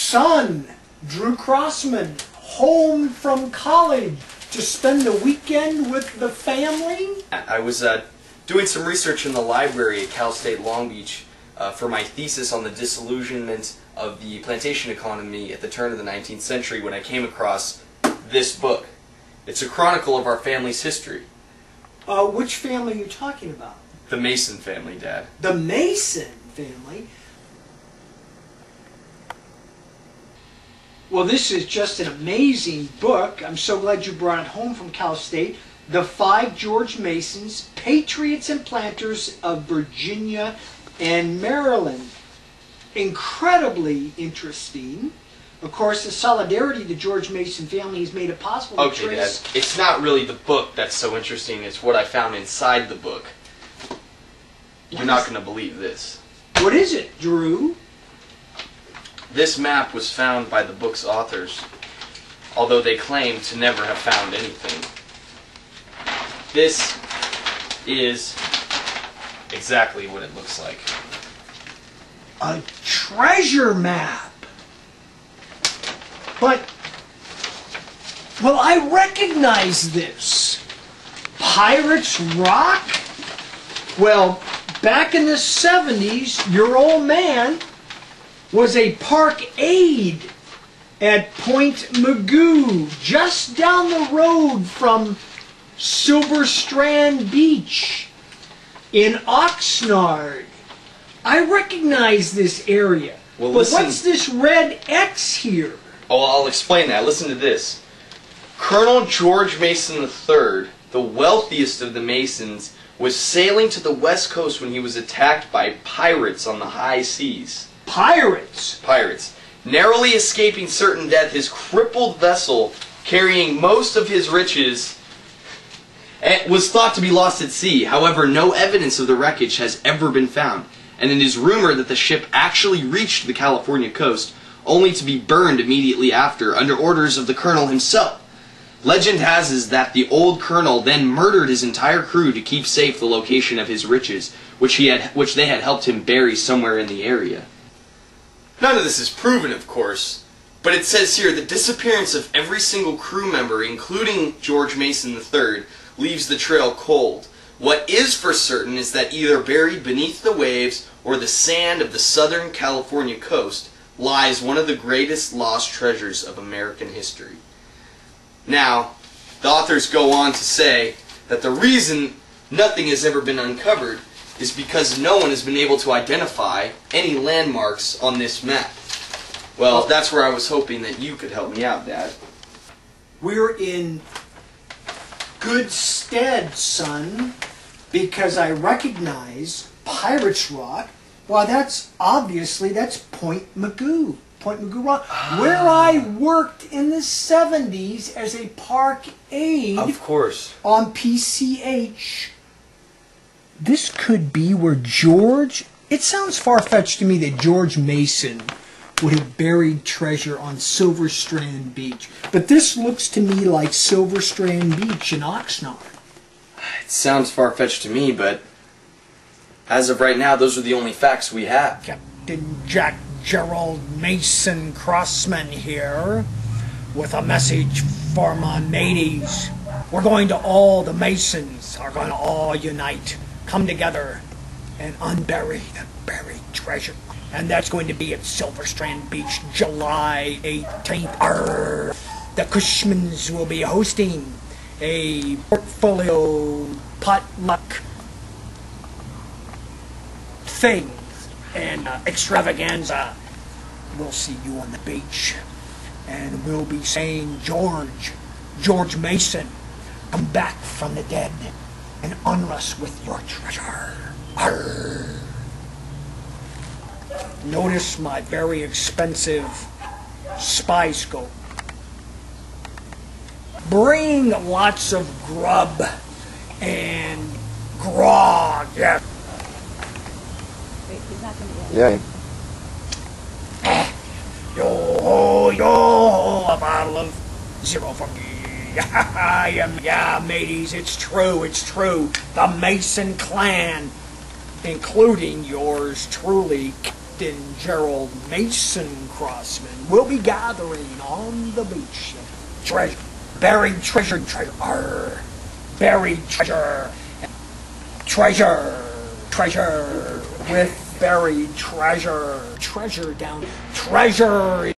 son, Drew Crossman, home from college to spend the weekend with the family? I was doing some research in the library at Cal State Long Beach for my thesis on the disillusionment of the plantation economy at the turn of the 19th century when I came across this book. It's a chronicle of our family's history. Which family are you talking about? The Mason family, Dad. The Mason family? Well, this is just an amazing book. I'm so glad you brought it home from Cal State. The Five George Masons, Patriots and Planters of Virginia and Maryland. Incredibly interesting. Of course, the solidarity of the George Mason family has made it possible to Okay, trace... Dad, it's not really the book that's so interesting, it's what I found inside the book. You're not going to believe this. What is it, Drew? This map was found by the book's authors, although they claim to never have found anything. This is exactly what it looks like. A treasure map! But, well, I recognize this. Pirates Rock? Well, back in the 70s, your old man was a park aide at Point Magoo, just down the road from Silverstrand Beach in Oxnard. I recognize this area. Well, but listen. what's this red X here? Oh, I'll explain that. Listen to this. Colonel George Mason III, the wealthiest of the Masons, was sailing to the west coast when he was attacked by pirates on the high seas. Pirates? Pirates. Narrowly escaping certain death, his crippled vessel, carrying most of his riches, was thought to be lost at sea. However, no evidence of the wreckage has ever been found, and it is rumored that the ship actually reached the California coast, only to be burned immediately after, under orders of the colonel himself. Legend has it that the old colonel then murdered his entire crew to keep safe the location of his riches, which they had helped him bury somewhere in the area. None of this is proven, of course, but it says here the disappearance of every single crew member, including George Mason III, leaves the trail cold. What is for certain is that either buried beneath the waves or the sand of the southern California coast lies one of the greatest lost treasures of American history. Now, the authors go on to say that the reason nothing has ever been uncovered is because no one has been able to identify any landmarks on this map. Well, that's where I was hoping that you could help me out, Dad. We're in good stead, son, because I recognize Pirates Rock. Well, that's Point Magoo. Point Magoo Rock, where I worked in the 70s as a park aide. Of course. On PCH. This could be where George... It sounds far-fetched to me that George Mason would have buried treasure on Silverstrand Beach. But this looks to me like Silverstrand Beach in Oxnard. It sounds far-fetched to me, but as of right now, those are the only facts we have. Captain Jack Gerald Mason Crossman here with a message for my mateys. We're going to all, the Masons are going to all unite, come together and unbury the buried treasure. And that's going to be at Silverstrand Beach, July 18th. The Cushmans will be hosting a portfolio potluck thing and extravaganza. We'll see you on the beach, and we'll be saying, George Mason, come back from the dead and honor us with your treasure. Arr. Notice my very expensive spy scope. Bring lots of grub and grog. Yeah. Wait, he's not going to get it. Yeah. Yo, a bottle of zero for me. Yeah, mateys, it's true. The Mason clan, including yours truly, Captain Gerald Mason Crossman will be gathering on the beach. Treasure, buried treasure, treasure, buried treasure, treasure, treasure with buried treasure, treasure down, treasure.